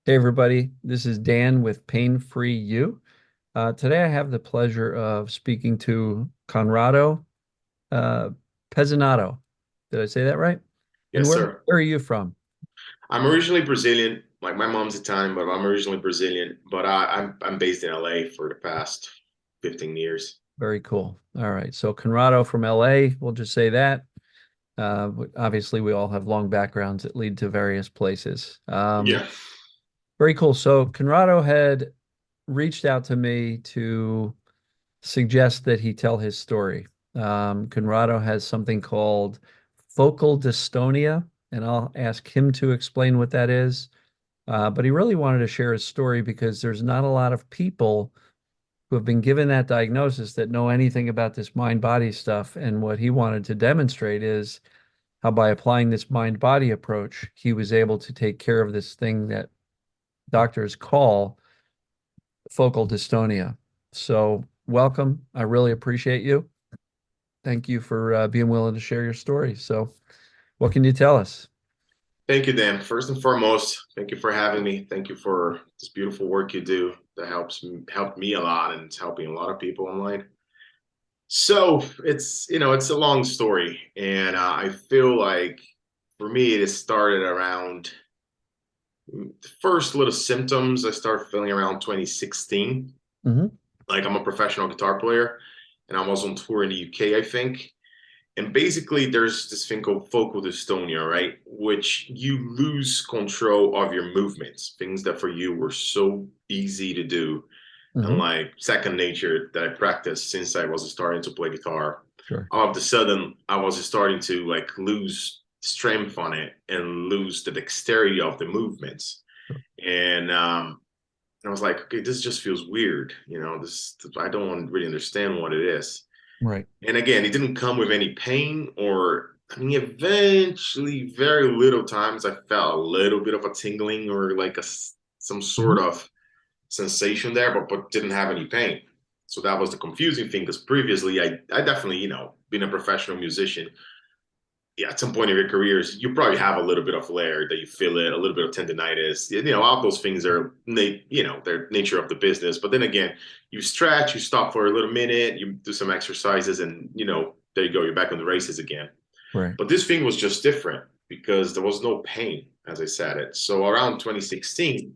Hey everybody, this is Dan with Pain Free You. Today I have the pleasure of speaking to Conrado uh, Pezzinato. Did I say that right? And Yes, sir. where are you from? I'm originally Brazilian. Like my mom's Italian, but I'm originally Brazilian. But I'm based in LA for the past 15 years. Very cool. All right, so Conrado from LA, we'll just say that. Obviously, we all have long backgrounds that lead to various places. Yeah. Very cool. So Conrado had reached out to me to suggest that he tell his story. Conrado has something called focal dystonia, and I'll ask him to explain what that is. But he really wanted to share his story because there's not a lot of people who have been given that diagnosis that know anything about this mind-body stuff. And what he wanted to demonstrate is how by applying this mind-body approach, he was able to take care of this thing that doctors call focal dystonia. So welcome. I really appreciate you. Thank you for being willing to share your story. So, what can you tell us? Thank you, Dan. First and foremost, thank you for having me. Thank you for this beautiful work you do that helped me a lot and it's helping a lot of people online. So it's a long story, and I feel like for me it started around the first little symptoms I started feeling around 2016. Hmm. Like I'm a professional guitar player and I was on tour in the UK, I think. And basically there's this thing called focal dystonia, right? Which you lose control of your movements, things that for you were so easy to do and Hmm. like second nature that I practiced since I was starting to play guitar. Sure. All of a sudden I was starting to like lose strength on it and lose the dexterity of the movements. Sure. And I was like, okay, this just feels weird. This I don't really understand what it is. Right. And again, it didn't come with any pain or I mean, eventually, very little times I felt a little bit of a tingling or like some Hmm. sort of sensation there, but didn't have any pain. So that was the confusing thing because previously I definitely, been a professional musician, yeah, at some point in your careers, you probably have a little bit of flare that you feel it, a little bit of tendonitis. All those things are, they're nature of the business. But then again, you stretch, you stop for a little minute, you do some exercises, and there you go, you're back on the races again. Right. But this thing was just different because there was no pain, as I said it. So around 2016,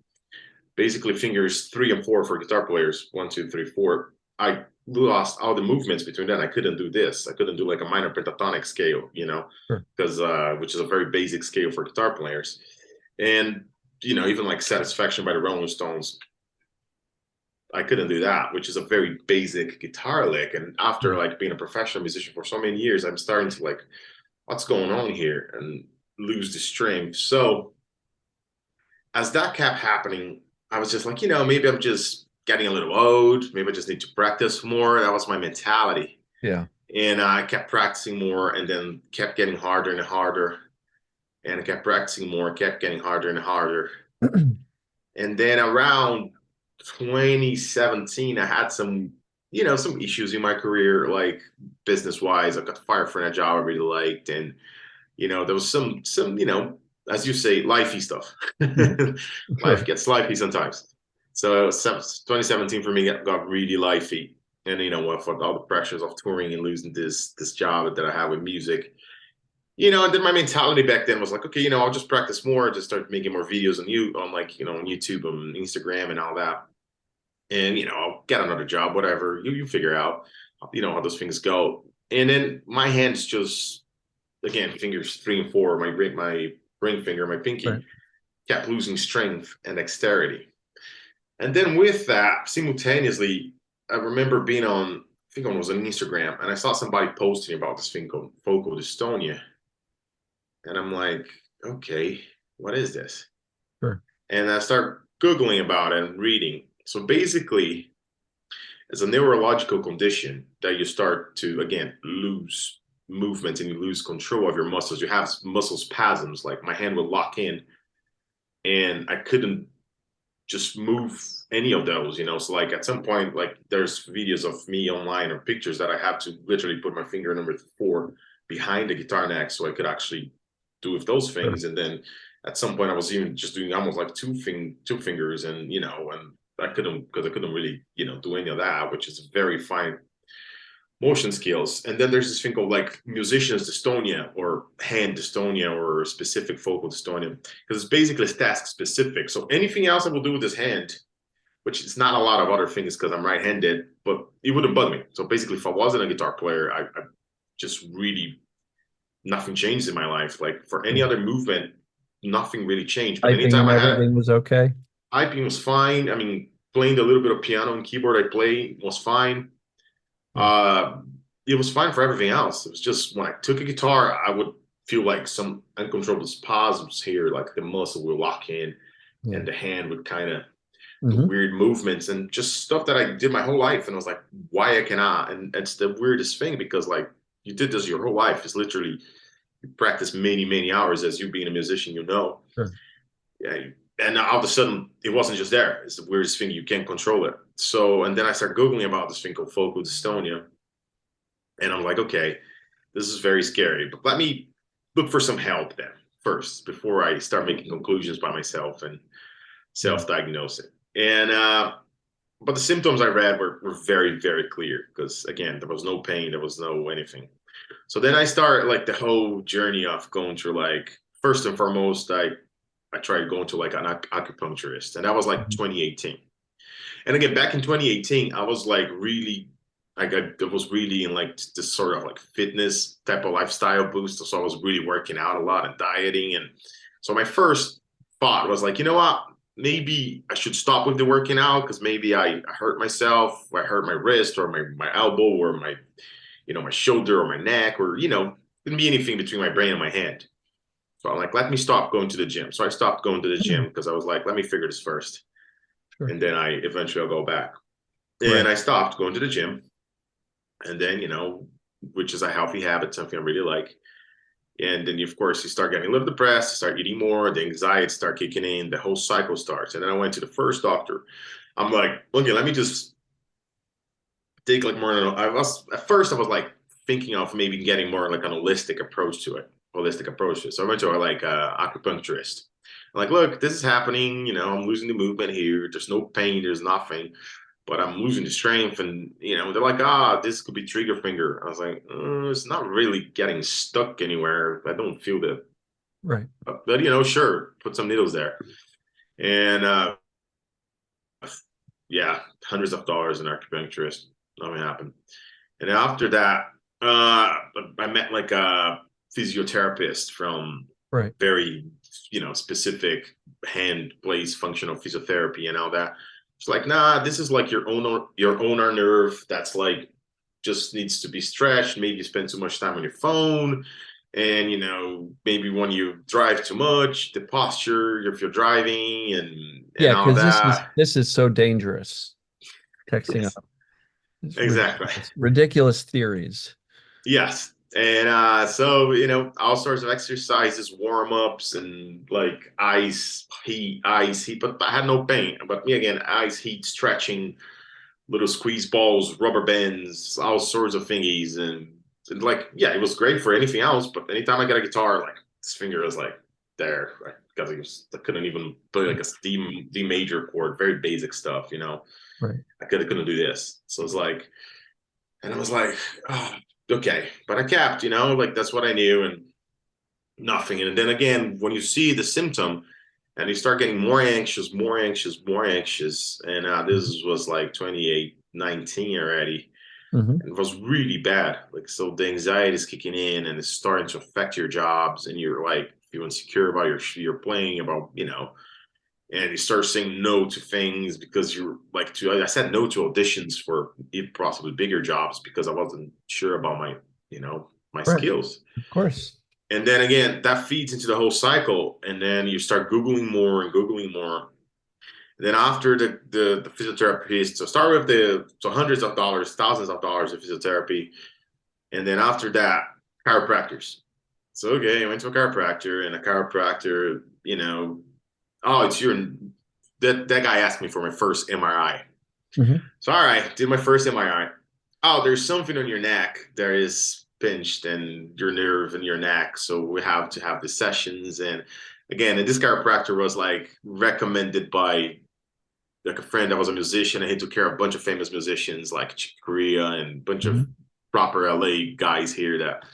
basically fingers 3 and 4 for guitar players, 1, 2, 3, 4. I lost all the movements between that. I couldn't do this. I couldn't do like a minor pentatonic scale, Sure. because which is a very basic scale for guitar players. And even like Satisfaction by the Rolling Stones, I couldn't do that, which is a very basic guitar lick. And after Right. like being a professional musician for so many years, I'm starting to like, what's going on here? And lose the strength. So as that kept happening, I was just like, maybe I'm just getting a little old. Maybe I just need to practice more. That was my mentality. Yeah. And I kept practicing more and then kept getting harder and harder. And I kept practicing more, kept getting harder and harder. And then around 2017, I had some issues in my career, like business wise. I got fired from a job I really liked. And, there was some, as you say, lifey stuff. Life Sure. gets lifey sometimes. So 2017 for me got really lifey. And with all the pressures of touring and losing this job that I have with music, and then my mentality back then was like, okay, I'll just practice more, just start making more videos on like, on YouTube and Instagram and all that. And, I'll get another job, whatever. You figure out, how those things go. And then my hands just, again, fingers 3 and 4, my ring finger, my Right. pinky, kept losing strength and dexterity. And then with that, simultaneously, I remember being I think it was on Instagram, and I saw somebody posting about this thing called focal dystonia. And I'm like, okay, what is this? Sure. And I start Googling about it and reading. So basically, it's a neurological condition that you start to, again, lose movement and you lose control of your muscles. You have muscle spasms. Like my hand would lock in and I couldn't just move any of those. So like at some point, like there's videos of me online or pictures that I have to literally put my finger number 4 behind the guitar neck so I could actually do with those Sure. things. And then at some point I was even just doing almost like two fingers, and and I couldn't, because I couldn't really do any of that, which is very fine motion skills. And then there's this thing called like musicians dystonia or hand dystonia or specific focal dystonia, because it's basically task specific. So anything else I will do with this hand, which is not a lot of other things because I'm right-handed, but it wouldn't bug me. So basically, if I wasn't a guitar player, I just really, nothing changed in my life. Like for any other movement, nothing really changed. But Typing anytime and I had everything was okay. typing was fine. I mean, playing a little bit of piano and keyboard I play was fine. Yeah. Uh, it was fine for everything else. It was just when I took a guitar, I would feel like some uncontrollable spasms here, like the muscle would lock in Yeah. and the hand would kind of do Hmm. weird movements and just stuff that I did my whole life. And I was like, why I cannot? And it's the weirdest thing because like you did this your whole life. It's literally you practice many, many hours as you being a musician, Sure. Yeah, and all of a sudden it wasn't just there. It's the weirdest thing. You can't control it. So, and then I started Googling about this thing called focal dystonia. And I'm like, okay, this is very scary, but let me look for some help then first before I start making conclusions by myself and Yeah. self-diagnose it. And but the symptoms I read were very, very clear because again, there was no pain, there was no anything. So then I start like the whole journey of going through like first and foremost, I tried going to like an acupuncturist, and that was like Mhm. 2018. And again, back in 2018, I was like really, I was really in like this sort of like fitness type of lifestyle boost. So I was really working out a lot and dieting. And so my first thought was like, you know what? Maybe I should stop with the working out because maybe I hurt myself, or I hurt my wrist or my elbow or my, my shoulder or my neck or, couldn't be anything between my brain and my hand. So I'm like, let me stop going to the gym. So I stopped going to the gym because I was like, let me figure this first. Sure. And then I eventually I'll go back. And Right. I stopped going to the gym. And then, which is a healthy habit, something I really like. And then, of course, you start getting a little depressed, you start eating more, the anxiety start kicking in, the whole cycle starts. And then I went to the first doctor. I'm like, okay, let me just take like more. I was at first I was like thinking of maybe getting more like an holistic approach to it, holistic approach to it. So I went to like a acupuncturist. I'm like, look, this is happening. I'm losing the movement here. There's no pain. There's nothing, but I'm losing the strength. And they're like, this could be trigger finger. I was like, it's not really getting stuck anywhere. I don't feel that. Right. But sure, put some needles there. And yeah, hundreds of dollars in acupuncturist. Nothing happened. And after that, I met like a physiotherapist from Right. very, specific hand place functional physiotherapy and all that. It's like, nah, this is like your owner nerve that's like just needs to be stretched. Maybe you spend too much time on your phone. And maybe when you drive too much, the posture if you're driving and Yeah, all because this is that. this is so dangerous. Texting Yes, up. It's exactly. ridiculous. Ridiculous theories. Yes. And so, all sorts of exercises, warm ups, and like ice, heat, but I had no pain. But me again, ice, heat, stretching, little squeeze balls, rubber bands, all sorts of thingies. And like, yeah, it was great for anything else. But anytime I get a guitar, like this finger is like there, like, because I couldn't even play like a D major chord, very basic stuff. Right. I couldn't do this. So it's like, and I was like, oh, okay. But I kept, like that's what I knew and nothing. And then again, when you see the symptom and you start getting more anxious, more anxious, more anxious, and this was like 28, 19 already. Hmm. And it was really bad. Like, so the anxiety is kicking in and it's starting to affect your jobs. And you're like, feeling insecure about your playing, about, and you start saying no to things because you're like I said no to auditions for if possibly bigger jobs because I wasn't sure about my Right. skills. Of course. And then again, that feeds into the whole cycle. And then you start Googling more and Googling more. And then after the physiotherapist, so start with hundreds of dollars, thousands of dollars of physiotherapy. And then after that, chiropractors. So okay, I went to a chiropractor and a chiropractor, oh, it's your that guy asked me for my first MRI. Hmm. So all right, did my first MRI. Oh, there's something on your neck that is pinched and your nerve in your neck. So we have to have the sessions and again, and this chiropractor was like recommended by like a friend that was a musician, and he took care of a bunch of famous musicians like Chick Corea and a bunch of Hmm. proper LA guys here that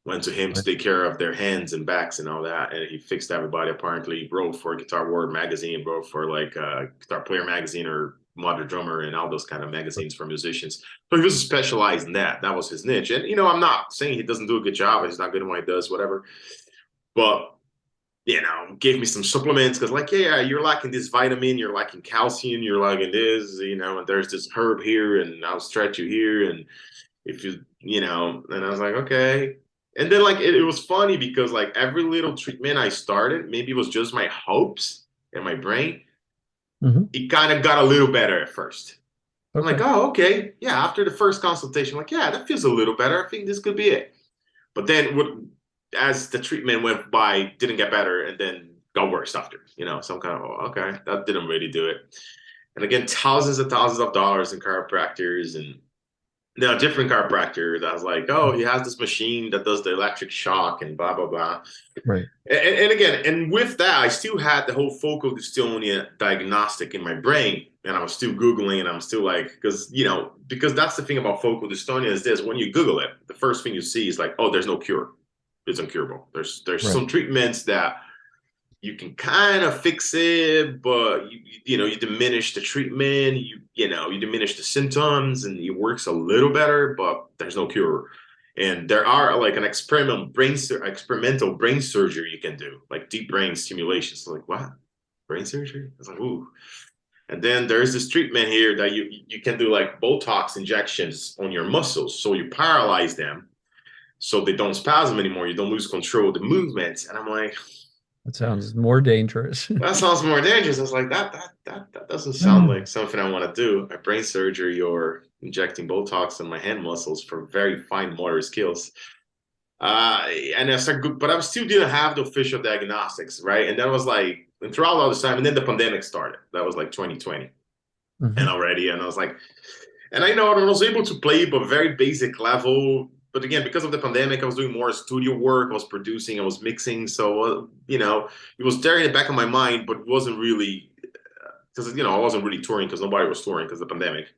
went to him to Right. take care of their hands and backs and all that. And he fixed everybody. Apparently, he wrote for Guitar World magazine, wrote for like Guitar Player magazine or Modern Drummer and all those kind of magazines for musicians. So he was specialized in that. That was his niche. And I'm not saying he doesn't do a good job. He's not good at what he does, whatever. But gave me some supplements because, like, yeah, you're lacking this vitamin, you're lacking calcium, you're lacking this, and there's this herb here, and I'll stretch you here, and if and I was like, okay. And then, like, it was funny because, like, every little treatment I started, maybe it was just my hopes and my brain, Hmm. it kind of got a little better at first. I'm like, Okay. oh, okay. Yeah, after the first consultation, I'm like, yeah, that feels a little better. I think this could be it. But then as the treatment went by, didn't get better and then got worse after, So I'm kind of, oh, okay, that didn't really do it. And again, thousands and thousands of dollars in chiropractors and different chiropractor that was like, oh, he has this machine that does the electric shock and blah, blah, blah. Right. And again, and with that, I still had the whole focal dystonia diagnostic in my brain. And I was still Googling and I'm still like, because that's the thing about focal dystonia is this, when you Google it, the first thing you see is like, oh, there's no cure. It's incurable. There's Right. some treatments that you can kind of fix it, but you diminish the treatment, you diminish the symptoms, and it works a little better, but there's no cure. And there are like an experimental brain surgery you can do, like deep brain stimulation. So like, what? Brain surgery? It's like, ooh. And then there's this treatment here that you can do like Botox injections on your muscles, so you paralyze them, so they don't spasm anymore. You don't lose control of the movements. And I'm like, That sounds more dangerous. that sounds more dangerous. I was like, that doesn't sound like something I want to do. My brain surgery or injecting Botox in my hand muscles for very fine motor skills. And I started, but I still didn't have the official diagnostics, right? And that was like, and throughout all this time, and then the pandemic started. That was like 2020, and Hmm. already, and I was like, and I know I was able to play, but very basic level. But again, because of the pandemic, I was doing more studio work. I was producing, I was mixing. So, it was there in the back of my mind, but it wasn't really because, I wasn't really touring because nobody was touring because of the pandemic.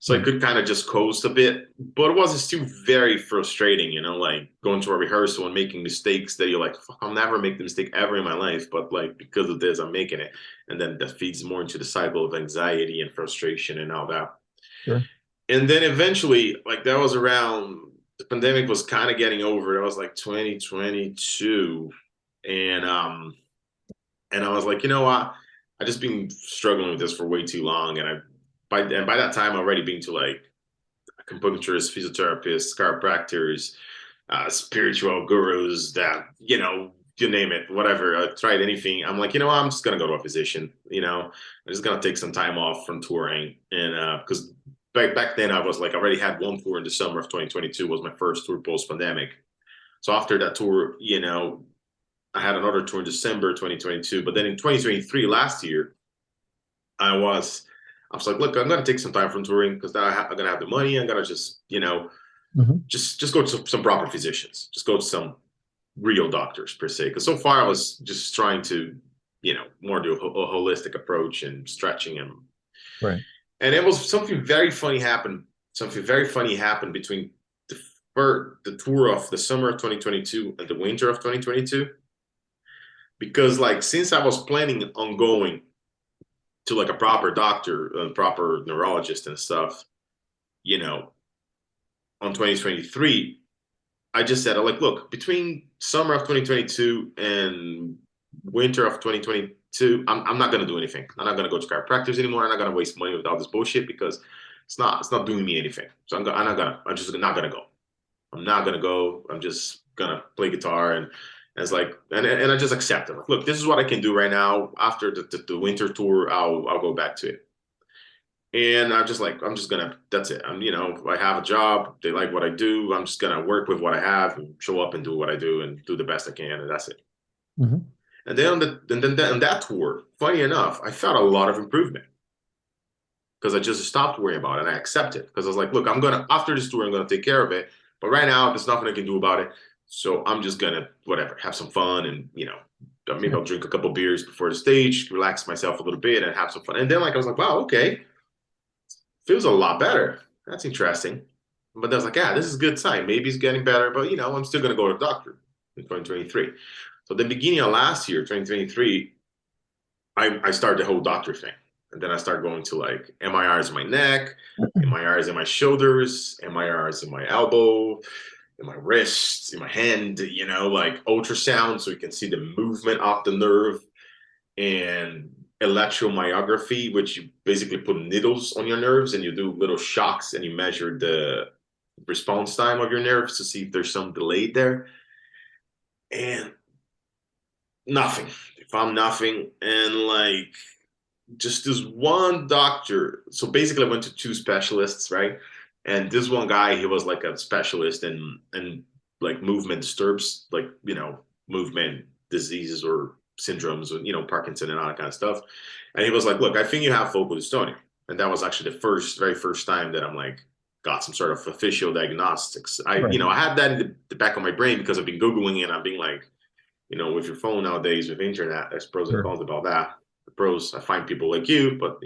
So I Right. could kind of just coast a bit, but it was still very frustrating, like going to a rehearsal and making mistakes that you're like, fuck, I'll never make the mistake ever in my life. But like, because of this, I'm making it. And then that feeds more into the cycle of anxiety and frustration and all that. Sure. And then eventually, like that was around the pandemic was kind of getting over. It was like 2022, and I was like, you know what? I just been struggling with this for way too long, and by that time I already been to like acupuncturists, physiotherapists, chiropractors, spiritual gurus that you name it, whatever. I tried anything. I'm like, I'm just gonna go to a physician. I'm just gonna take some time off from touring, and because back then I was like, I already had one tour in the summer of 2022 was my first tour post pandemic. So after that tour, I had another tour in December 2022. But then in 2023, last year, I was I was like, look, I'm gonna take some time from touring because now I'm gonna have the money. I'm gonna just Hmm. just go to some proper physicians, just go to some real doctors per se. Because so far I was just trying to more do a holistic approach and stretching Right. and it was something very funny happened. Something very funny happened between the tour of the summer of 2022 and the winter of 2022 because like since I was planning on going to like a proper doctor, a proper neurologist and stuff, you know, on 2023, I just said, like, look, between summer of 2022 and winter of 2022, I'm not gonna do anything. I'm not gonna go to chiropractors anymore. I'm not gonna waste money with all this bullshit because it's not doing me anything. So I'm just not gonna go. I'm not gonna go. I'm just gonna play guitar and it's like and I just accept it. Like, look, this is what I can do right now. After the winter tour, I'll go back to it. And I'm just like, I'm just gonna, that's it. I have a job. They like what I do. I'm just gonna work with what I have and show up and do what I do and do the best I can. And that's it. Hmm. And then on that tour, funny enough, I felt a lot of improvement because I just stopped worrying about it and I accepted because I was like, look, after this tour, I'm gonna take care of it. But right now, there's nothing I can do about it. So I'm just gonna, whatever, have some fun and, maybe I'll drink a couple beers before the stage, relax myself a little bit, and have some fun. And then like I was like, wow, okay, feels a lot better. That's interesting. But I was like, yeah, this is a good sign. Maybe it's getting better, but I'm still gonna go to the doctor in 2023. So the beginning of last year, 2023, I started the whole doctor thing. And then I started going to like MIRs in my neck, MIRs in my shoulders, MIRs in my elbow, in my wrist, in my hand, like ultrasound so you can see the movement of the nerve, and electromyography, which you basically put needles on your nerves and you do little shocks and you measure the response time of your nerves to see if there's some delay there. And nothing. They found nothing. And like just this one doctor. So basically I went to two specialists, right? And this one guy, he was like a specialist in like movement disturbs, like, movement diseases or syndromes, or, Parkinson and all that kind of stuff. And he was like, look, I think you have focal dystonia. And that was actually the very first time that I'm like, got some sort of official diagnostics. Right. I had that in the back of my brain because I've been Googling it and I've been like, with your phone nowadays, with internet, there's pros and Sure. cons about that. The pros, I find people like you, but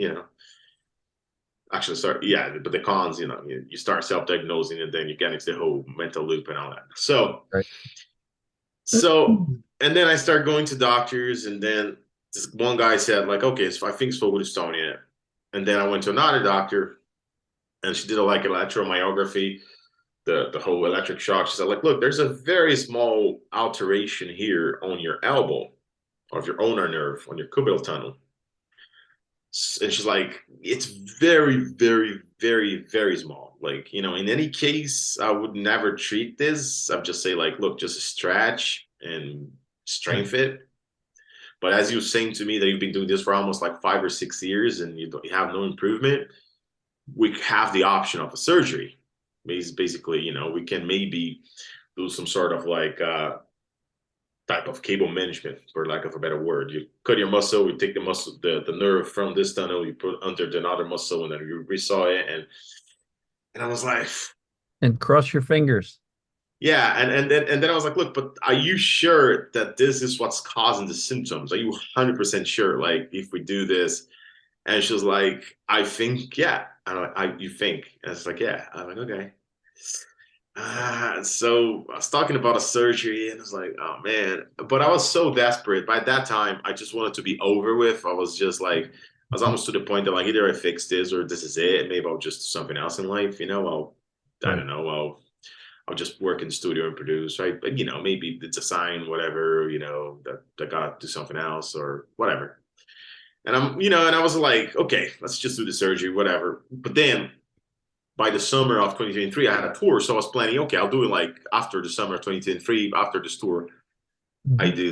actually start, yeah, but the cons, you start self-diagnosing and then you get into the whole mental loop and all that. So, Right. so, and then I start going to doctors, and then this one guy said like, okay, so I think it's focal dystonia. And then I went to another doctor, and she did a like electromyography, the whole electric shock. She said like, look, there's a very small alteration here on your elbow, of your ulnar nerve, on your cubital tunnel. And she's like, it's very, very, very, very small. Like, in any case, I would never treat this. I'd just say, like, look, just stretch and Right. strength it. But as you were saying to me that you've been doing this for almost like 5 or 6 years and you have no improvement, we have the option of a surgery. Basically, we can maybe do some sort of like type of cable management, for lack of a better word. You cut your muscle, you take the muscle, the nerve from this tunnel, you put under another muscle, and then you resaw it. And I was like, And cross your fingers. yeah. And then I was like, look, but are you sure that this is what's causing the symptoms? Are you 100% sure? Like, if we do this? And she was like, I think, yeah. I'm like, you think? And it's like, yeah. I'm like, okay. So I was talking about a surgery, and I was like, oh man. But I was so desperate. By that time, I just wanted to be over with. I was just like, I was almost to the point that like either I fix this or this is it. Maybe I'll just do something else in life. I Right. don't know. I'll just work in the studio and produce, right? But maybe it's a sign, whatever, that I gotta do something else or whatever. And and I was like, okay, let's just do the surgery, whatever. But then by the summer of 2023, I had a tour. So I was planning, okay, I'll do it like after the summer of 2023, after this tour, I Mhm. do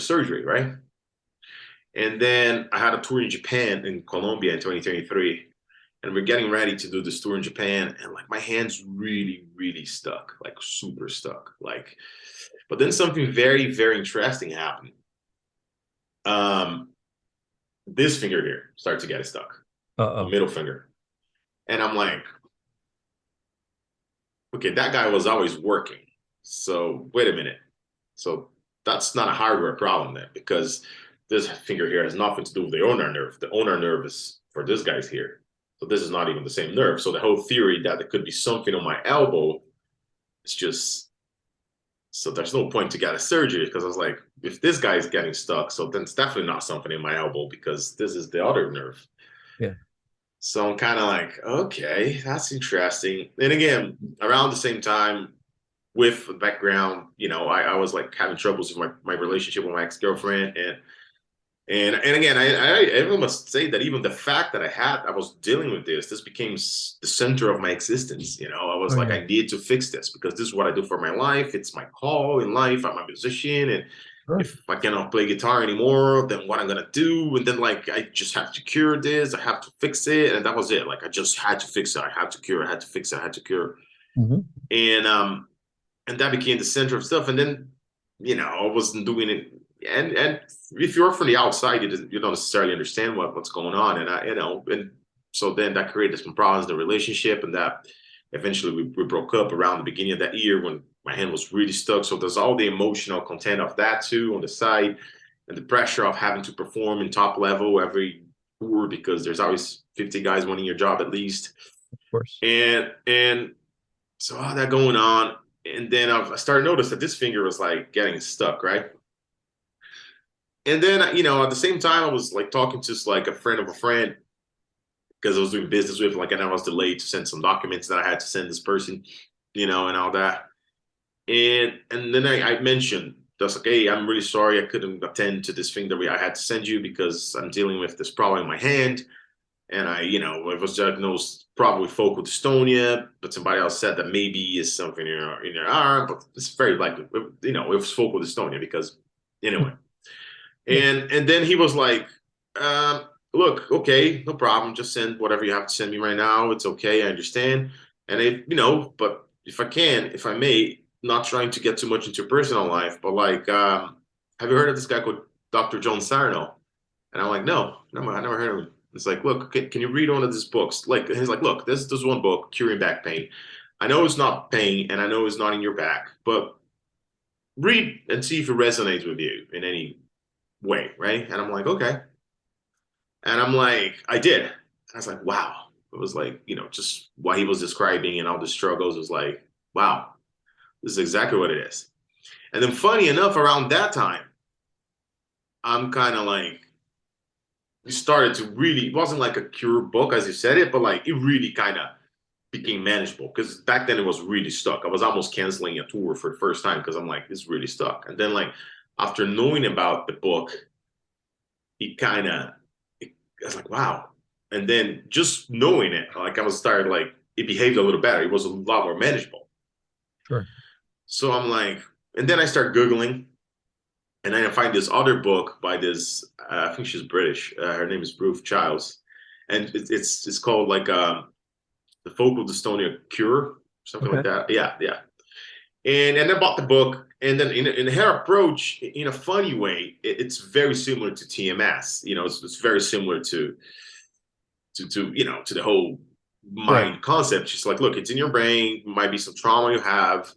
the surgery, right? And then I had a tour in Japan, in Colombia in 2023. And we're getting ready to do this tour in Japan. And like my hands really, really stuck, like super stuck. But then something very, very interesting happened. Um, this finger here started to get stuck, the Uh-oh. middle finger. And I'm like, okay, that guy was always working. So wait a minute. So that's not a hardware problem then, because this finger here has nothing to do with the ulnar nerve. The ulnar nerve is for this guy's here. So this is not even the same nerve. So the whole theory that there could be something on my elbow is just, so there's no point to get a surgery, because I was like, if this guy is getting stuck, so then it's definitely not something in my elbow because this is the other nerve. Yeah. So I'm kind of like, okay, that's interesting. And again, around the same time, with the background, I was like having troubles with my relationship with my ex-girlfriend. And again, I must say that even the fact that I was dealing with this became the center of my existence. I was Oh, like, yeah. I need to fix this because this is what I do for my life. It's my call in life. I'm a musician. And Sure. if I cannot play guitar anymore, then what I'm going to do? And then like, I just have to cure this. I have to fix it. And that was it. Like, I just had to fix it. I had to cure. I had to fix it. I had to cure. Mhm. And that became the center of stuff. And then, I wasn't doing it. And if you're from the outside, you don't necessarily understand what's going on. And and so then that created some problems in the relationship, and that eventually we broke up around the beginning of that year when my hand was really stuck. So there's all the emotional content of that too on the side, and the pressure of having to perform in top level every tour because there's always 50 guys wanting your job at least. Of course. And so all that going on. And then I started to notice that this finger was like getting stuck, right? And then, at the same time, I was like talking to like a friend of a friend because I was doing business with, like, and I was delayed to send some documents that I had to send this person, and all that. And then I mentioned just like, hey, I'm really sorry I couldn't attend to this thing that I had to send you because I'm dealing with this problem in my hand. And it was diagnosed probably focal dystonia, but somebody else said that maybe it's something in your arm, but it's very likely, it was focal dystonia because anyway. Yeah. And then he was like, look, okay, no problem. Just send whatever you have to send me right now. It's okay. I understand. And but if I may, not trying to get too much into your personal life, but like, have you heard of this guy called Dr. John Sarno? And I'm like, no, I never heard of him. It's like, look, can you read one of these books? Like, he's like, look, this one book, Curing Back Pain. I know it's not pain, and I know it's not in your back, but read and see if it resonates with you in any way, right? And I'm like, okay. And I'm like, I did. And I was like, wow. It was like, just what he was describing and all the struggles was like, wow, this is exactly what it is. And then funny enough, around that time, I'm kind of like, we started to really, it wasn't like a cure book as you said it, but like it really kind of became manageable because back then it was really stuck. I was almost canceling a tour for the first time because I'm like, this is really stuck. And then like after knowing about the book, it kind of, I was like, wow. And then just knowing it, like I was started like, it behaved a little better. It was a lot more manageable. Sure. So I'm like, and then I start Googling and then I find this other book by this, I think she's British. Her name is Ruth Childs. And it's called like The Focal Dystonia Cure, something like Okay. that. Yeah, yeah. And I bought the book. And then in her approach, in a funny way, it's very similar to TMS. It's very similar to the whole Right. mind concept. She's like, look, it's in your brain, might be some trauma you have.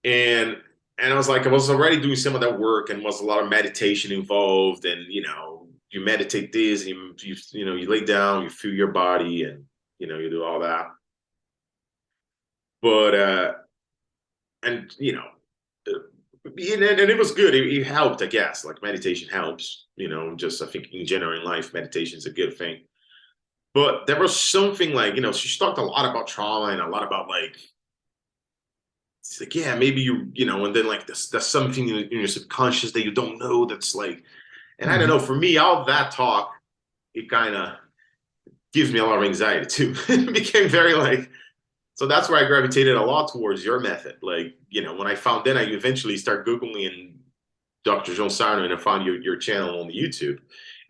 And I was like, I was already doing some of that work and was a lot of meditation involved. And you meditate this and you lay down, you feel your body and you do all that. But and and it was good. It helped, I guess. Like meditation helps, just I think in general in life, meditation is a good thing. But there was something like, she talked a lot about trauma and a lot about like, it's like, yeah, maybe and then like there's something in your subconscious that you don't know that's like, and I don't Mhm. know, for me, all that talk, it kind of gives me a lot of anxiety too. It became very like, so that's where I gravitated a lot towards your method. Like, when I found, then I eventually start Googling and Dr. John Sarno and I found your channel on the YouTube.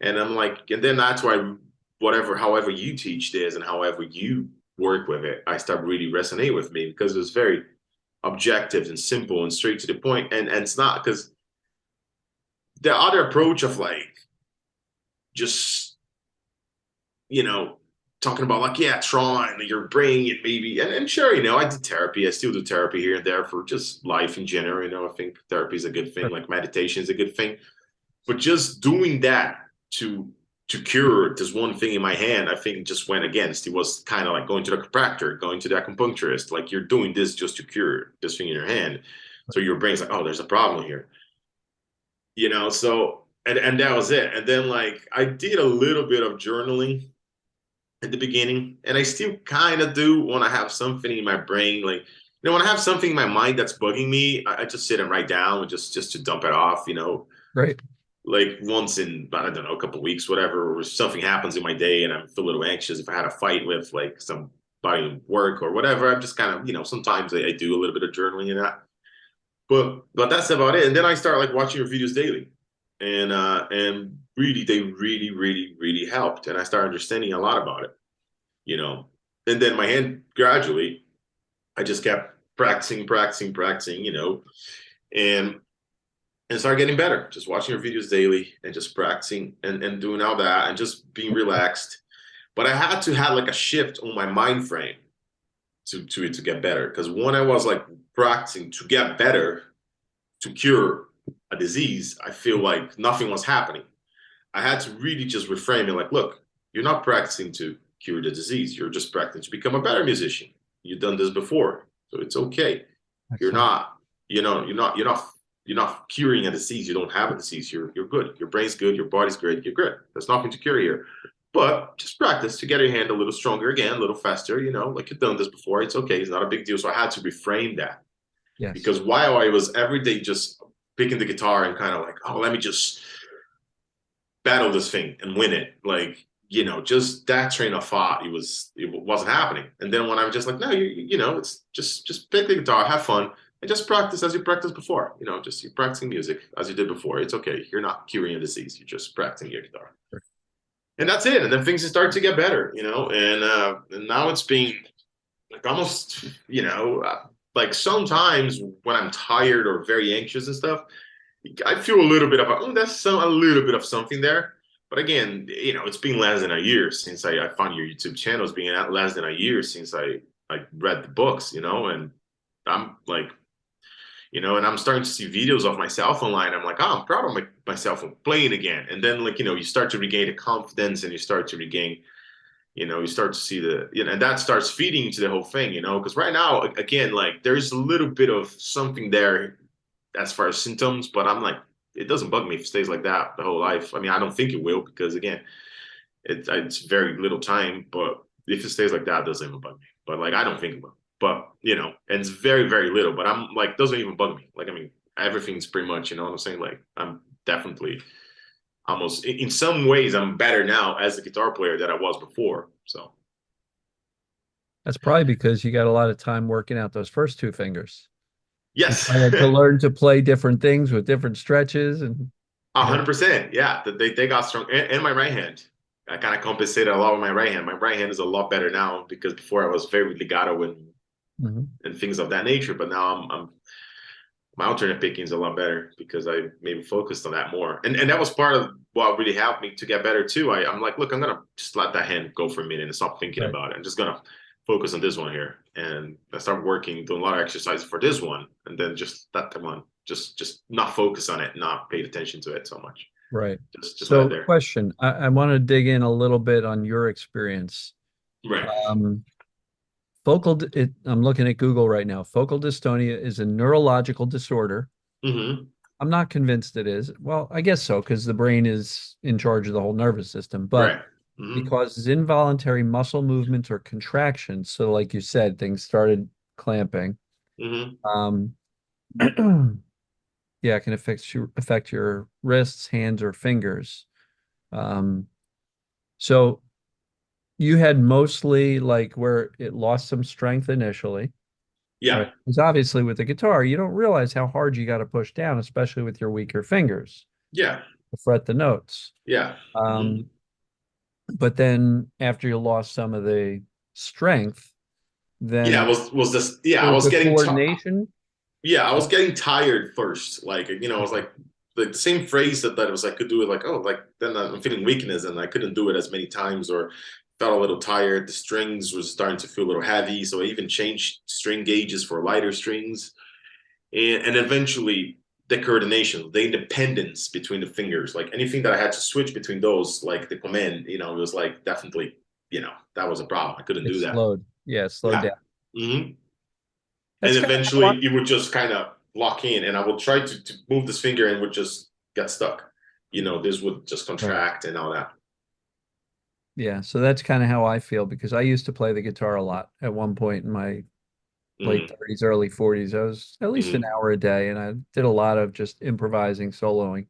And I'm like, and then that's why however you teach this and however you work with it, I start really resonate with me because it's very objective and simple and straight to the point. And it's not because the other approach of like just, you know, talking about like, yeah, trauma and your brain and maybe, and sure, I did therapy. I still do therapy here and there for just life in general. I think therapy is a good thing, Sure. like meditation is a good thing. But just doing that to cure this one thing in my hand, I think just went against. It was kind of like going to the chiropractor, going to the acupuncturist. Like you're doing this just to cure this thing in your hand. So your brain's like, oh, there's a problem here. So and that was it. And then like I did a little bit of journaling at the beginning, and I still kind of do when I have something in my brain, like when I have something in my mind that's bugging me, I just sit and write down and just to dump it off, Right. like once in, I don't know, a couple of weeks, whatever, or something happens in my day and I feel a little anxious. If I had a fight with like somebody in work or whatever, I'm just kind of, sometimes I do a little bit of journaling in that. But that's about it. And then I start like watching your videos daily. And really they really, really, really helped. And I started understanding a lot about it, you know. And then my hand gradually, I just kept practicing, practicing, practicing, and start getting better. Just watching your videos daily and just practicing and doing all that and just being relaxed. But I had to have like a shift on my mind frame to it to get better. Because when I was like practicing to get better, to cure a disease, I feel like nothing was happening. I had to really just reframe it like, look, you're not practicing to cure the disease. You're just practicing to become a better musician. You've done this before, so it's okay. You're Excellent. not, you're not curing a disease. You don't have a disease. You're good. Your brain's good. Your body's great. You're good. There's nothing to cure here. But just practice to get your hand a little stronger again, a little faster, like you've done this before. It's okay. It's not a big deal. So I had to reframe that Yes. because while I was every day just picking the guitar and kind of like, oh, let me just battle this thing and win it. Like, just that train of thought, it wasn't happening. And then when I'm just like, no, it's just pick the guitar, have fun, and just practice as you practiced before. Just you're practicing music as you did before. It's okay. You're not curing a disease. You're just practicing your guitar. And that's it. And then things start to get better, and now it's been like almost, like sometimes when I'm tired or very anxious and stuff, I feel a little bit of a little bit of something there. But again, it's been less than a year since I found your YouTube channel. It's been less than a year since I read the books, and I'm like, and I'm starting to see videos of myself online. I'm like, oh, I'm proud of myself of playing again. And then like, you start to regain the confidence and you start to regain, you start to see and that starts feeding into the whole thing, because right now, again, like there's a little bit of something there as far as symptoms, but I'm like, it doesn't bug me if it stays like that the whole life. I mean, I don't think it will because again, it's very little time, but if it stays like that, it doesn't even bug me. But like, I don't think it will. But and it's very, very little. But I'm like, doesn't even bug me. Like, I mean, everything's pretty much, you know what I'm saying? Like, I'm definitely almost in some ways, I'm better now as a guitar player than I was before. So That's probably because you got a lot of time working out those first two fingers. You yes, probably had to learn to play different things with different stretches and a you know. 100%. Yeah, they got strong, and my right hand. I kind of compensated a lot with my right hand. My right hand is a lot better now because before I was very legato Mhm. and things of that nature. But now I'm my alternate picking is a lot better because I maybe focused on that more. And that was part of what really helped me to get better too. I'm like, look, I'm gonna just let that hand go for a minute and stop thinking Right. about it. I'm just gonna focus on this one here. And I started working, doing a lot of exercise for this one, and then just let one just not focus on it, not pay attention to it so much. Right. Just let it So there. question, I want to dig in a little bit on your experience. Right. Um, I'm looking at Google right now. Focal dystonia is a neurological disorder. Mm-hmm. I'm not convinced it is. Well, I guess so, because the brain is in charge of the whole nervous system, but Right. it Mm-hmm. causes involuntary muscle movements or contractions. So, like you said, things started clamping. Mm-hmm. Um, yeah, it can affect your wrists, hands, or fingers. Um, so you had mostly like where it lost some strength initially, Yeah. right? Because obviously with the guitar, you don't realize how hard you got to push down, especially with your weaker fingers Yeah. to fret the notes. Yeah. Mm-hmm. Um, but then after you lost some of the strength, Yeah. then Was this? Yeah. it I was was the getting. coordination. Yeah, I was getting tired first. Like, I was Okay. like the same phrase that it was I could do it like, oh, like then I'm feeling weakness and I couldn't do it as many times or felt a little tired. The strings was starting to feel a little heavy. So I even changed string gauges for lighter strings. And eventually the coordination, the independence between the fingers, like anything that I had to switch between those, like the command, it was like definitely, that was a problem. I couldn't It do that. slowed. Yeah, it slowed Yeah. down. Hmm. And That's kind of how I, eventually it would just kind of lock in and I would try to move this finger and would just get stuck. This would just right. contract and all that. Yeah, so that's kind of how I feel because I used to play the guitar a lot at one point in my late Mm-hmm. 30s, early 40s. I was at least an Mm-hmm. hour a day and I did a lot of just improvising, soloing.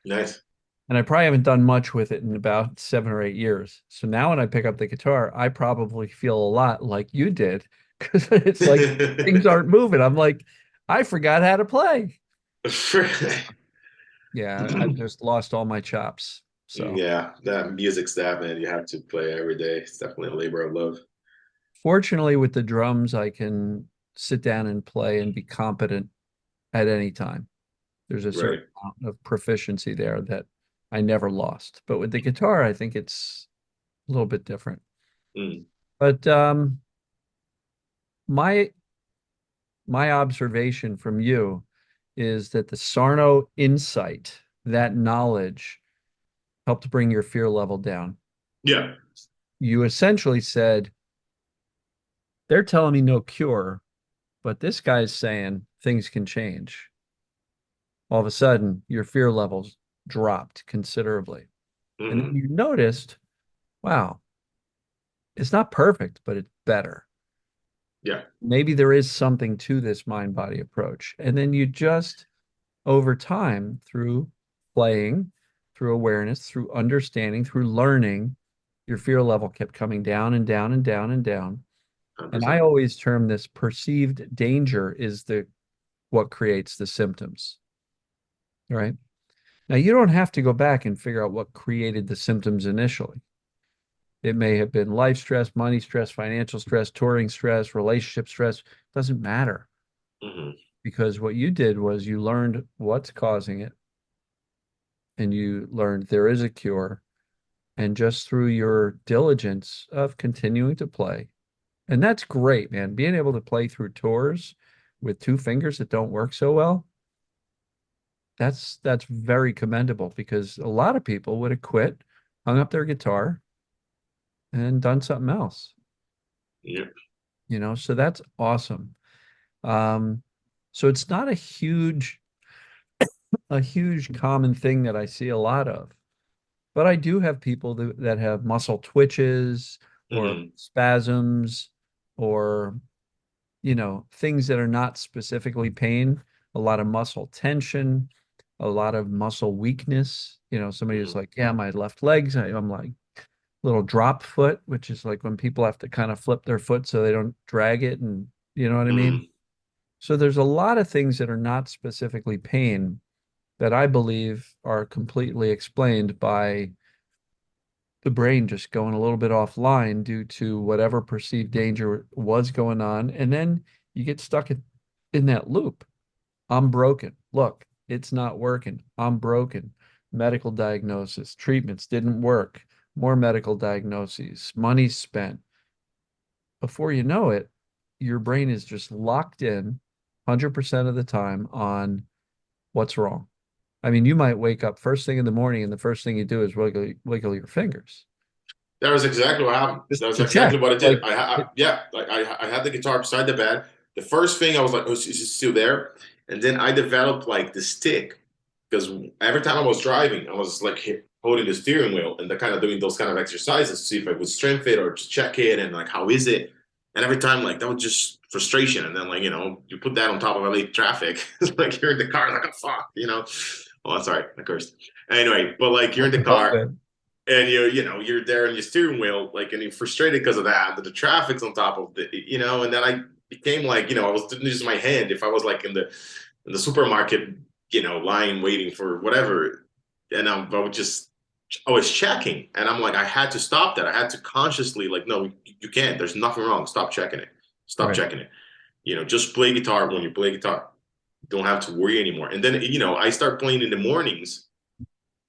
Nice. And I probably haven't done much with it in about 7 or 8 years. So now when I pick up the guitar, I probably feel a lot like you did because it's like things aren't moving. I'm like, I forgot how to play. Yeah, I've just lost all my chops. So Yeah, that music's that, man. You have to play every day. It's definitely a labor of love. fortunately, with the drums, I can sit down and play and be competent at any time. There's a certain Right. amount of proficiency there that I never lost. But with the guitar, I think it's a little bit different. Mm. But my my observation from you is that the Sarno insight, that knowledge, helped bring your fear level down. Yeah. You essentially said, they're telling me no cure, but this guy's saying things can change. All of a sudden, your fear levels dropped considerably. And then Hmm. you noticed, wow, it's not perfect, but it's better. Yeah. Maybe there is something to this mind body approach. And then you just, over time, through playing, through awareness, through understanding, through learning, your fear level kept coming down and down and down and down. And I 100%. always term this perceived danger is the what creates the symptoms, right? Now, you don't have to go back and figure out what created the symptoms initially. It may have been life stress, money stress, financial stress, touring stress, relationship stress. Doesn't matter Hmm. because what you did was you learned what's causing it and you learned there is a cure. And just through your diligence of continuing to play, and that's great, man. Being able to play through tours with two fingers that don't work so well, that's very commendable because a lot of people would have quit, hung up their guitar, and done something else, Yeah. so that's awesome. Um, so it's not a huge common thing that I see a lot of, but I do have people that have muscle twitches or Hmm. spasms or things that are not specifically pain, a lot of muscle tension, a lot of muscle weakness. Somebody is Hmm. like, yeah, my left legs, I'm like little drop foot, which is like when people have to kind of flip their foot so they don't drag it. And you know what I mean? Hmm. So there's a lot of things that are not specifically pain that I believe are completely explained by the brain just going a little bit offline due to whatever perceived danger was going on. And then you get stuck in that loop. I'm broken. Look, it's not working. I'm broken. Medical diagnosis, treatments didn't work. More medical diagnoses, money spent. Before you know it, your brain is just locked in 100% of the time on what's wrong. I mean, you might wake up first thing in the morning and the first thing you do is wiggle your fingers That was exactly what happened. just That was to check. exactly what I did. Like, it, Yeah, like I had the guitar beside the bed. The first thing I was like, oh, is it still there? And then I developed like the stick because every time I was driving, I was like holding the steering wheel and kind of doing those kind of exercises to see if I would strengthen it or to check it and like how is it. And every time like that was just frustration. And then like you put that on top of LA traffic, it's like you're in the car like a fuck. Oh, I'm sorry, I cursed. Anyway, but like you're in the it's all car good. and you're there on your steering wheel like and you're frustrated because of that but the traffic's on top of and then I became like I was using my hand if I was like in the supermarket line waiting for whatever and I would just I was checking and I'm like I had to stop that I had to consciously like no you can't there's nothing wrong stop checking it stop Right. checking it just play guitar when you play guitar don't have to worry anymore and then I start playing in the mornings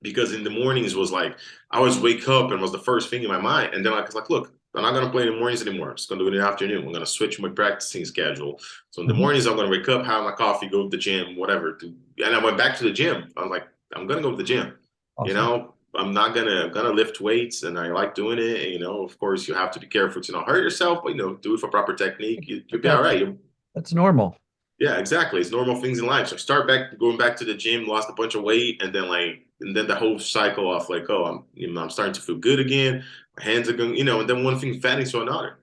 because in the mornings was like I always wake up and was the first thing in my mind. And then I was like, look, I'm not gonna play in the mornings anymore. I'm just gonna do it in the afternoon. I'm gonna switch my practicing schedule. So in the Mhm. mornings I'm gonna wake up, have my coffee, go to the gym, whatever. And I went back to the gym. I was like, I'm gonna go to the gym. Awesome. I'm gonna lift weights and I like doing it. And, of course you have to be careful to not hurt yourself, but do it for proper technique. You'll But be all right. that's normal. Yeah, exactly. It's normal things in life. So I start going back to the gym, lost a bunch of weight, and then the whole cycle of like, oh, I'm starting to feel good again. My hands are going, and then one thing fed into another.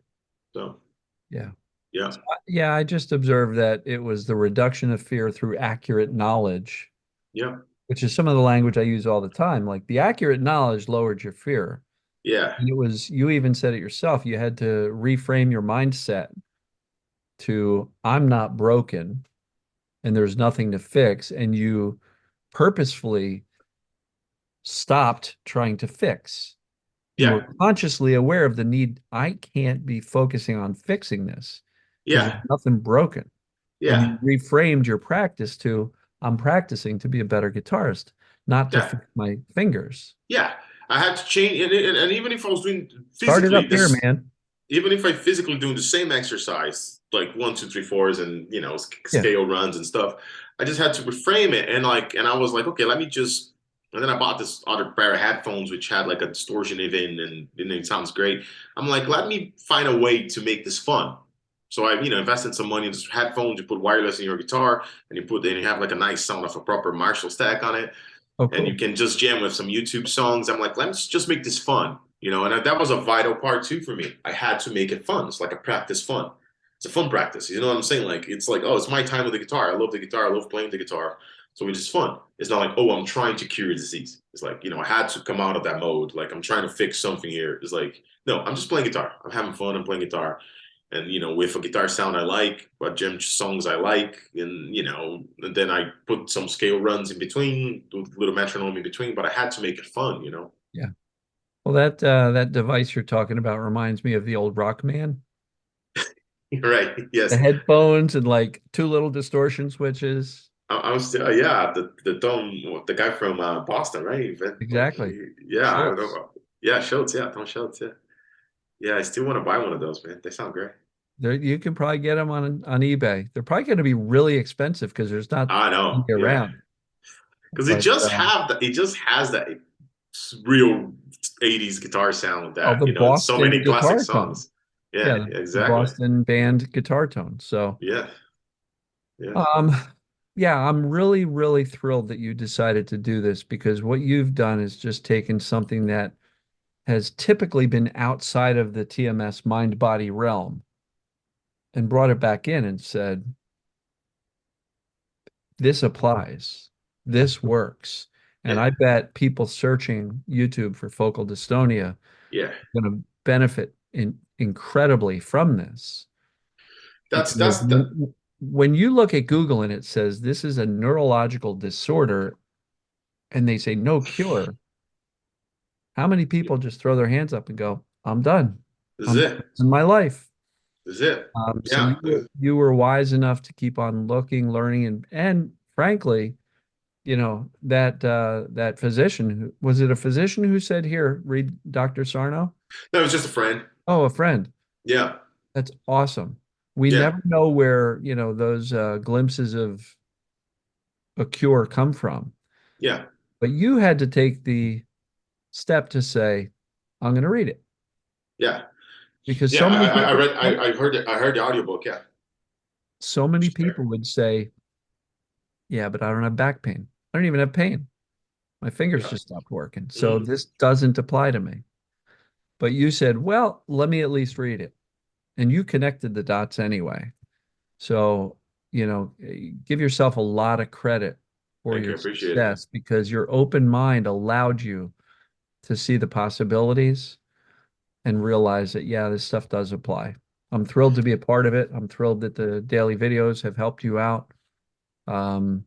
So Yeah. yeah, Yeah, I just observed that it was the reduction of fear through accurate knowledge, yeah, which is some of the language I use all the time. Like the accurate knowledge lowered your fear. yeah, And you even said it yourself, you had to reframe your mindset to, I'm not broken and there's nothing to fix. And you purposefully stopped trying to fix. You were yeah, consciously aware of the need. I can't be focusing on fixing this because there's yeah, nothing broken. And yeah, you reframed your practice to, I'm practicing to be a better guitarist, not to yeah, fix my fingers. yeah. I had to change, and even if I was doing Started physically up here, this, man. even if I physically doing the same exercise, like 1, 2, 3, 4s and Yeah. scale runs and stuff. I just had to reframe it, and I was like, okay, let me just. And then I bought this other pair of headphones which had like a distortion even, and it sounds great. I'm like, let me find a way to make this fun. So I, invested some money in these headphones. You put wireless in your guitar, and you have like a nice sound of a proper Marshall stack on it, Oh, and you cool. can just jam with some YouTube songs. I'm like, let's just make this fun, and that was a vital part too for me. I had to make it fun. It's like a practice fun. It's a fun practice. You know what I'm saying? Like, it's like, oh, it's my time with the guitar. I love the guitar. I love playing the guitar. So it's just fun. It's not like, oh, I'm trying to cure a disease. It's like, I had to come out of that mode. Like, I'm trying to fix something here. It's like, no, I'm just playing guitar. I'm having fun. I'm playing guitar. And, with a guitar sound I like, but jam songs I like, and then I put some scale runs in between, do a little metronome in between, but I had to make it fun. Yeah. Well, that device you're talking about reminds me of the old Rockman. Right. The Yes. headphones and like two little distortion switches. I'm still, yeah, the guy from Boston, right? Exactly. Yeah, I don't Schultz. know. Yeah, Schultz, yeah, Tom Schultz, yeah. Yeah, I still want to buy one of those, man. They sound great. There, you can probably get them on eBay. They're probably going to be really expensive because there's not I many know, yeah. around. Because But it just has that real 80s guitar sound oh, that, the so Boston many classic guitar tone. songs. Yeah, Yeah, the exactly. Boston band guitar tone. So, Yeah, yeah. um, yeah, I'm really, really thrilled that you decided to do this because what you've done is just taken something that has typically been outside of the TMS mind body realm and brought it back in and said, this applies. This works. And Yeah, I bet people searching YouTube for focal dystonia are yeah. going to benefit incredibly from this. Because That's the when you look at Google and it says this is a neurological disorder and they say no cure, how many people just throw their hands up and go, I'm done. This is I'm it. in my life. This is it. So Yeah. you were wise enough to keep on looking, learning, and frankly, that physician was it a physician who said, here, read Dr. Sarno? No, it was just a friend. Oh, a friend. Yeah. That's awesome. We Yeah. never know where, those glimpses of a cure come from. Yeah. But you had to take the step to say, I'm going to read it Yeah. because Yeah. so many I people, read I heard it. I heard the audiobook. Yeah. so many people Sure. would say, yeah, but I don't have back pain. I don't even have pain. My fingers Yeah. just stopped working. So Mhm. this doesn't apply to me. But you said, well, let me at least read it. And you connected the dots anyway. So, give yourself a lot of credit for Thank you. your I appreciate it. success because your open mind allowed you to see the possibilities and realize that, yeah, this stuff does apply. I'm thrilled to be a part of it. I'm thrilled that the daily videos have helped you out. Um,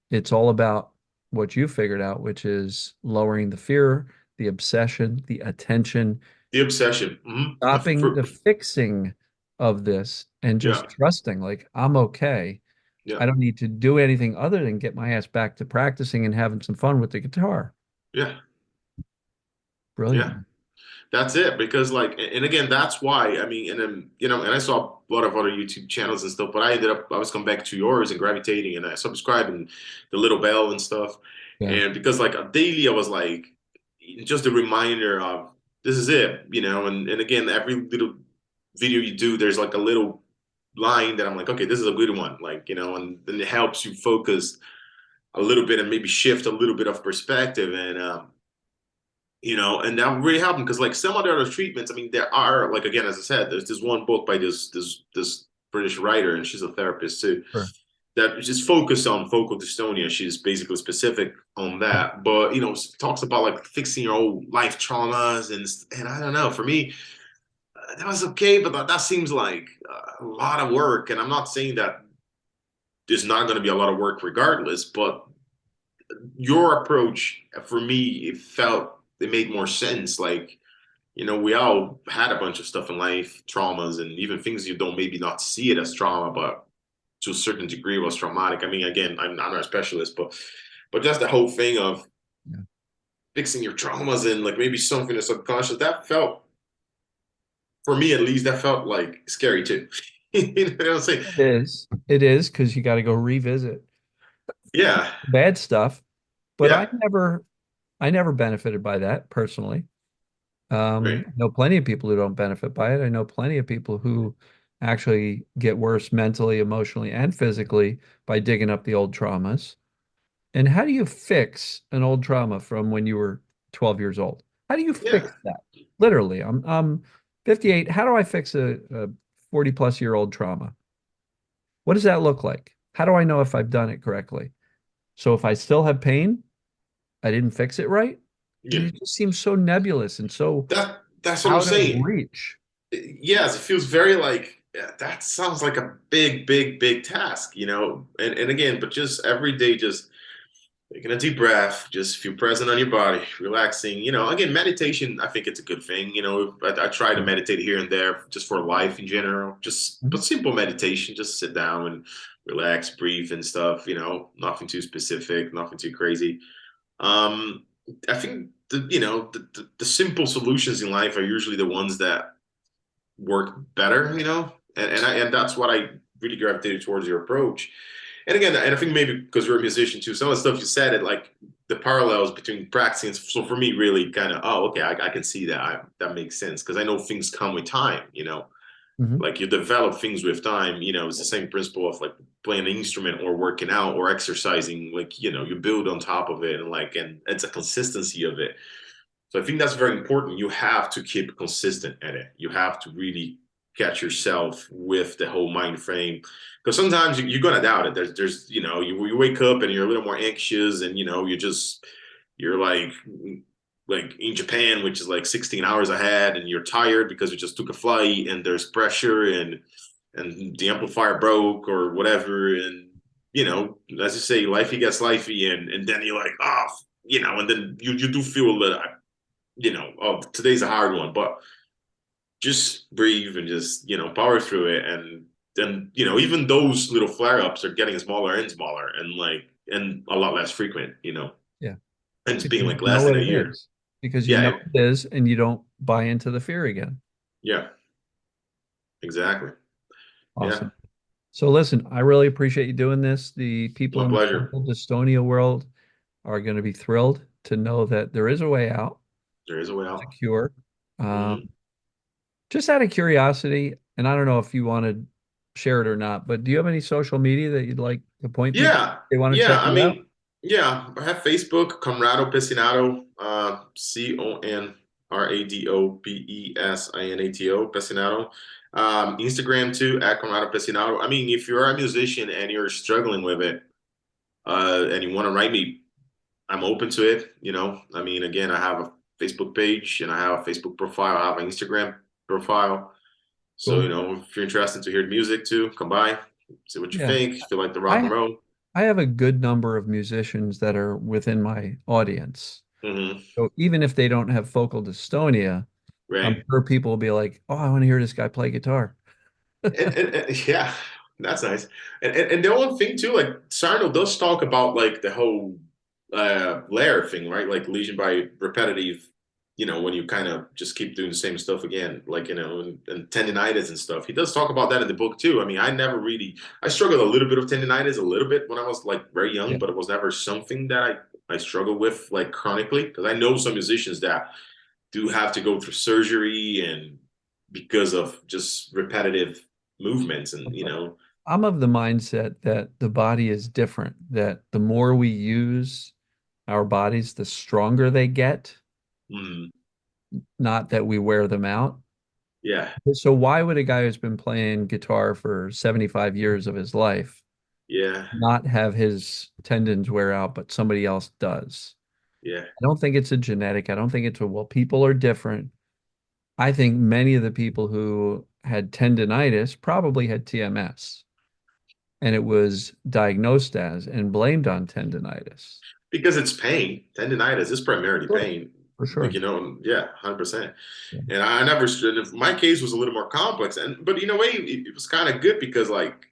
it's all about what you figured out, which is lowering the fear, the obsession, the attention, The obsession. stopping the fixing of this and Yeah. just trusting, like, I'm okay. Yeah. I don't need to do anything other than get my ass back to practicing and having some fun with the guitar. Yeah. Yeah. Brilliant. That's it. Because like, and again, that's why, I mean, and then, and I saw a lot of other YouTube channels and stuff, but I was coming back to yours and gravitating and I subscribed and the little bell and stuff. Yeah, And because like daily, I was like, just a reminder of this is it, and again, every little video you do, there's like a little line that I'm like, okay, this is a good one. Like, and then it helps you focus a little bit and maybe shift a little bit of perspective. And that really helped because like some of the other treatments, I mean, there are like again, as I said, there's this one book by this British writer, and she's a therapist too, sure. that just focused on focal dystonia. She's basically specific on Yeah, that, but talks about like fixing your old life traumas and I don't know. For me, that was okay, but that seems like a lot of work. And I'm not saying that there's not going to be a lot of work regardless, but your approach for me, it made more sense. Like, we all had a bunch of stuff in life, traumas, and even things you don't maybe not see it as trauma, but to a certain degree was traumatic. I mean, again, I'm not a specialist, but just the whole thing of yeah. fixing your traumas and like maybe something in the subconscious, that felt, for me at least, that felt like scary too. You know what I'm saying? It is. It is because you got to go revisit Yeah, bad stuff. But yeah, I never benefited by that personally. right. I know plenty of people who don't benefit by it. I know plenty of people who actually get worse mentally, emotionally, and physically by digging up the old traumas. And how do you fix an old trauma from when you were 12 years old? How do you Yeah. fix that? Literally, I'm 58. How do I fix a 40 plus year old trauma? What does that look like? How do I know if I've done it correctly? So if I still have pain, I didn't fix it right. I Yeah. mean, it just seems so nebulous and so That's what I'm out of saying. reach. Yes, it feels very like yeah, that sounds like a big, big, big task, you know. And again, but just every day, just taking a deep breath, just feel present on your body, relaxing. You know, again, meditation, I think it's a good thing. You know, I try to meditate here and there just for life in general, just Mhm. but simple meditation, just sit down and relax, breathe and stuff. You know, nothing too specific, nothing too crazy. Um, I think the simple solutions in life are usually the ones that work better, you know, and that's what I really gravitated towards your approach. And again, and I think maybe because you're a musician too, some of the stuff you said, it like the parallels between practicing. So for me, really kind of, oh, okay, I can see that. That makes sense because I know things come with time, you know, Mhm. like you develop things with time. You know, it's the same principle of like playing an instrument or working out or exercising. Like you know, you build on top of it, and like, and it's a consistency of it. So I think that's very important. You have to keep consistent at it. You have to really catch yourself with the whole mind frame because sometimes you're gonna doubt it. There's you know you wake up and you're a little more anxious and you know you're like in Japan, which is like 16 hours ahead, and you're tired because you just took a flight and there's pressure and the amplifier broke or whatever and you know as you say lifey gets lifey and then you're like oh you know and then you do feel a little you know, oh, today's a hard one, but just breathe and just, you know, power through it. And then, you know, even those little flare ups are getting smaller and smaller and like, and a lot less frequent, you know, Yeah, and it's being because like you know less than what a it year. is. Because you know Yeah. it is, and you don't buy into the fear again. Yeah. Exactly. Yeah. Awesome. So listen, I really appreciate you doing this. The people My in the pleasure. local Dystonia world are going to be thrilled to know that there is a way out, There is a way a out. cure. Um, Hmm. just out of curiosity, and I don't know if you want to share it or not, but do you have any social media that you'd like to point people if Yeah. they want to Yeah. check I you out? mean, yeah, I have Facebook, Conrado Pesinato, ConRadoPesinato, Pesinato. Instagram too, at Conrado Pesinato. I mean, if you're a musician and you're struggling with it, and you want to write me, I'm open to it. You know, I mean, again, I have a Facebook page and I have a Facebook profile. I have an Instagram profile. So, you Cool. know, if you're interested to hear music too, come by, see what you Yeah. think. If you like the rock and I roll. I have a good number of musicians that are within my audience. Hmm. So even if they don't have focal dystonia, I'm Right. sure people will be like, "Oh, I want to hear this guy play guitar." And yeah, that's nice. And the one thing too, like Sarno does talk about like the whole layer thing, right? Like lesion by repetitive, you know, when you kind of just keep doing the same stuff again, like you know, and tendinitis and stuff. He does talk about that in the book too. I mean, I struggled a little bit of tendinitis a little bit when I was like very young, Yeah. but it was never something that I struggled with like chronically because I know some musicians that do have to go through surgery and because of just repetitive movements and you But know I'm of the mindset that the body is different, that the more we use our bodies, the stronger they get, mm, not that we wear them out. yeah, So why would a guy who's been playing guitar for 75 years of his life yeah, not have his tendons wear out, but somebody else does? yeah, I don't think it's a genetic. I don't think it's a, well, people are different. I think many of the people who had tendonitis probably had TMS and it was diagnosed as and blamed on tendonitis. because it's pain. Tendinitis is primarily Sure. pain, For like sure. you know, yeah, 100%. Yeah. And I never my case was a little more complex and but in a way it was kind of good because like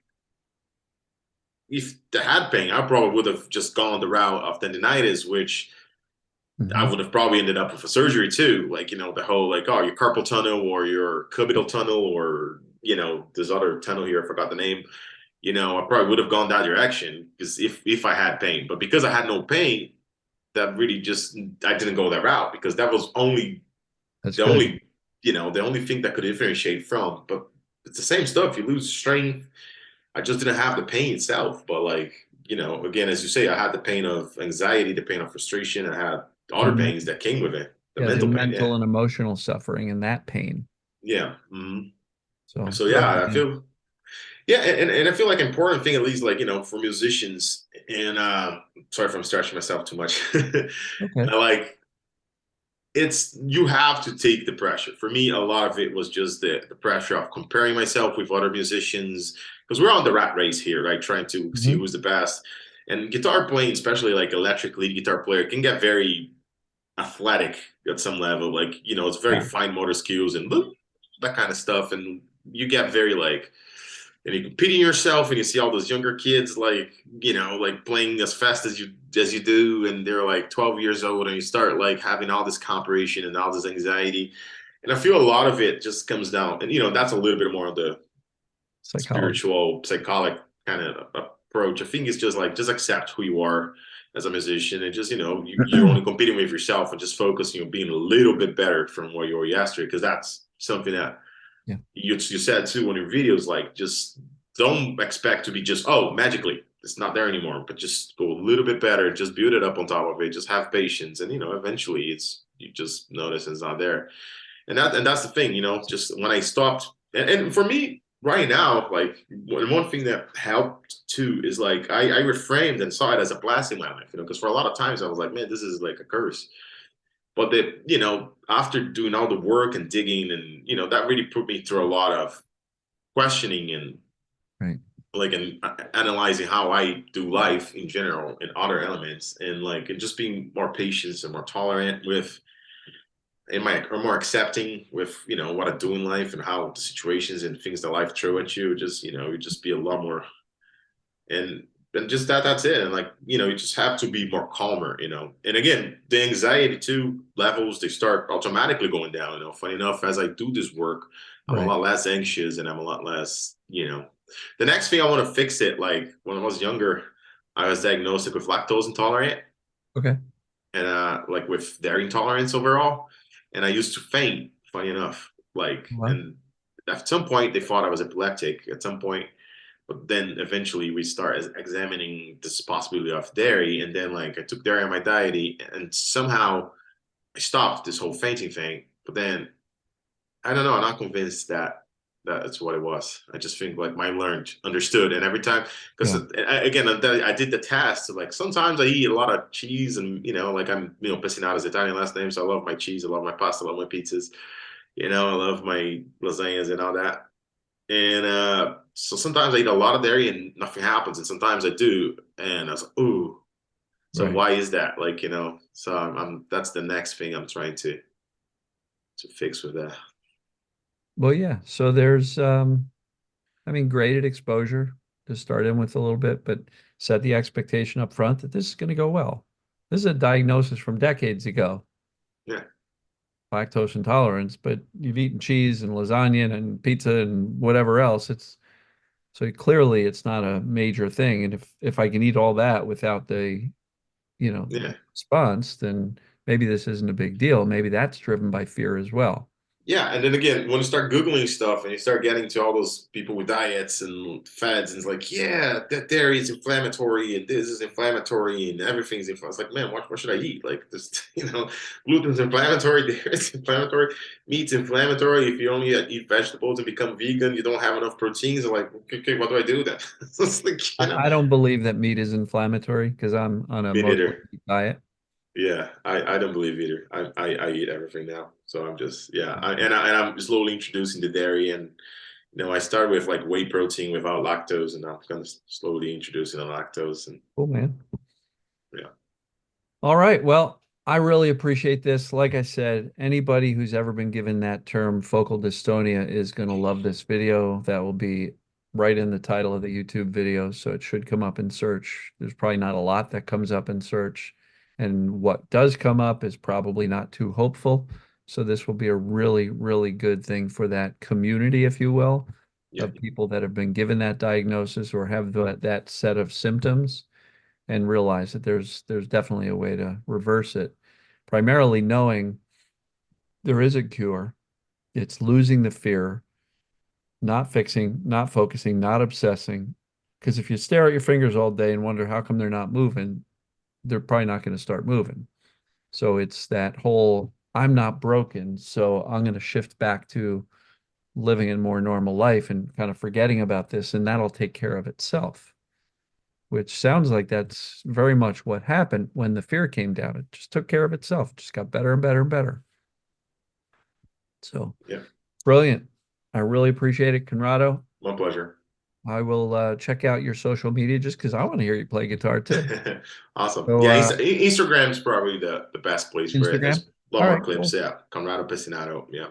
if I had pain I probably would have just gone the route of tendinitis which I Mhm. would have probably ended up with a surgery too. Like, you know, the whole like, oh, your carpal tunnel or your cubital tunnel or this other tunnel here, I forgot the name, I probably would have gone that direction because if I had pain. But because I had no pain, that really just I didn't go that route because that was That's the good. only the only thing that could differentiate from. But it's the same stuff. You lose strength. I just didn't have the pain itself, but like, again, as you say, I had the pain of anxiety, the pain of frustration. I had The other pains that came with it, the Yeah, the mental pain. Yeah. mental and emotional suffering and that pain. Yeah. So So go ahead, yeah, I man. feel, yeah. And I feel like important thing, at least like, for musicians and, sorry if I'm stretching myself too much. Okay. Like, you have to take the pressure. For me, a lot of it was just the pressure of comparing myself with other musicians because we're on the rat race here, right? Trying to see Hmm. who's the best. And guitar playing, especially like electric lead guitar player, can get very athletic at some level. Like, it's very Yeah. fine motor skills and that kind of stuff. And you get very like, and you compete in yourself and you see all those younger kids like, like playing as fast as you do, and they're like 12 years old, and you start like having all this comparison and all this anxiety. And I feel a lot of it just comes down, and that's a little bit more of the Psychology. spiritual, psycholic kind of approach. I think it's just like just accept who you are as a musician, and just you're only competing with yourself, and just focus being a little bit better from where you were yesterday, because that's something that Yeah. you said too on your videos, like just don't expect to be just magically it's not there anymore, but just go a little bit better, just build it up on top of it, just have patience, and eventually you just notice it's not there. And that's the thing, just when I stopped, and for me right now, like one thing that helped too is like I reframed and saw it as a blessing in my life, because for a lot of times I was like, man, this is like a curse. But after doing all the work and digging, and that really put me through a lot of questioning, and Right. like and analyzing how I do life in general and other elements, and like and just being more patient and more tolerant with, or more accepting with what I do in life and how the situations and things that life throw at you. Just you just be a lot more, and just that's it. And like you just have to be more calmer, and again, the anxiety too levels, they start automatically going down. Funny enough, as I do this work, I'm a Right. lot less anxious, and I'm a lot less, the next thing I want to fix it. Like when I was younger, I was diagnosed with lactose intolerant, Okay. and like with dairy intolerance overall, and I used to faint, funny enough, like. Well, And at some point they thought I was epileptic at some point, but then eventually we start examining this possibility of dairy, and then like I took dairy on my diet, and somehow I stopped this whole fainting thing. But then I don't know, I'm not convinced that that's what it was. I just think like my learned understood, and every time, because yeah. again I did the test. So like sometimes I eat a lot of cheese, and like I'm Pessinado's Italian last name, so I love my cheese, I love my pasta, I love my pizzas, I love my lasagnas and all that. And so sometimes I eat a lot of dairy and nothing happens, and sometimes I do, and I was like, ooh. So Right. why is that? Like, so that's the next thing I'm trying to fix with that. Well, yeah. So there's I mean, graded exposure to start in with a little bit, but set the expectation up front that this is going to go well. This is a diagnosis from decades ago, Yeah, lactose intolerance, but you've eaten cheese and lasagna and pizza and whatever else. It's so clearly it's not a major thing. And if I can eat all that without the, yeah. response, then maybe this isn't a big deal. Maybe that's driven by fear as well. Yeah, and then again, when you start Googling stuff and you start getting to all those people with diets and fads, and it's like, yeah, that dairy is inflammatory and this is inflammatory and everything's inflammatory. It's like, man, what should I eat? Like this, gluten's inflammatory, dairy's inflammatory, meat's inflammatory. If you only eat vegetables and become vegan, you don't have enough proteins. I'm like, okay, what do I do then? It's like, I don't believe that meat is inflammatory because I'm on a me mostly neither. meat diet. Yeah, I don't believe either. I eat everything now, so I'm just yeah, and I'm slowly introducing the dairy, and I started with like whey protein without lactose, and I'm kind of slowly introducing the lactose, and Cool, man. yeah, All right. Well, I really appreciate this. Like I said, anybody who's ever been given that term focal dystonia is going to love this video. That will be right in the title of the YouTube video. So it should come up in search. There's probably not a lot that comes up in search. And what does come up is probably not too hopeful. So this will be a really, really good thing for that community, if you will. Yeah. of people that have been given that diagnosis or have that set of symptoms and realize that there's definitely a way to reverse it. Primarily knowing there is a cure. It's losing the fear, not fixing, not focusing, not obsessing. Because if you stare at your fingers all day and wonder how come they're not moving, they're probably not going to start moving. So it's that whole I'm not broken, so I'm going to shift back to living a more normal life and kind of forgetting about this, and that'll take care of itself. Which sounds like that's very much what happened when the fear came down. It just took care of itself, just got better and better and better. So Yeah. brilliant. I really appreciate it, Conrado. My pleasure. I will check out your social media just because I want to hear you play guitar too. Awesome. So Yeah, Instagram is probably the best place for it. Instagram. There's a lot All more right, clips. cool. Yeah. Conrado Piscinato. Yeah.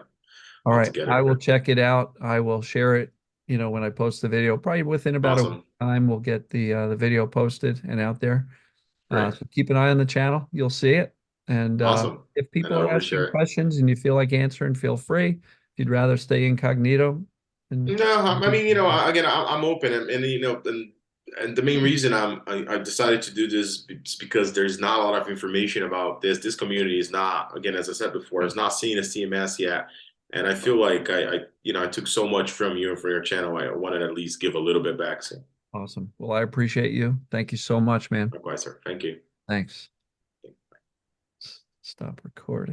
All All right, I together. will check it out. I will share it, when I post the video. Probably within about a week Awesome. time, we'll get the video posted and out there. Great. So keep an eye on the channel. You'll see it. And Awesome. if And people I'll are asking reshare it. questions and you feel like answering, feel free. If you'd rather stay incognito, and No, I mean, again, I'm open, and and the main reason I decided to do this is because there's not a lot of information about this. This community is not, again, as I said before, is not seen as TMS yet, and I feel like I took so much from you and from your channel. I wanted to at least give a little bit back. So, awesome. Well, I appreciate you. Thank you so much, man. likewise, sir. Thank you. Thanks. Stop recording.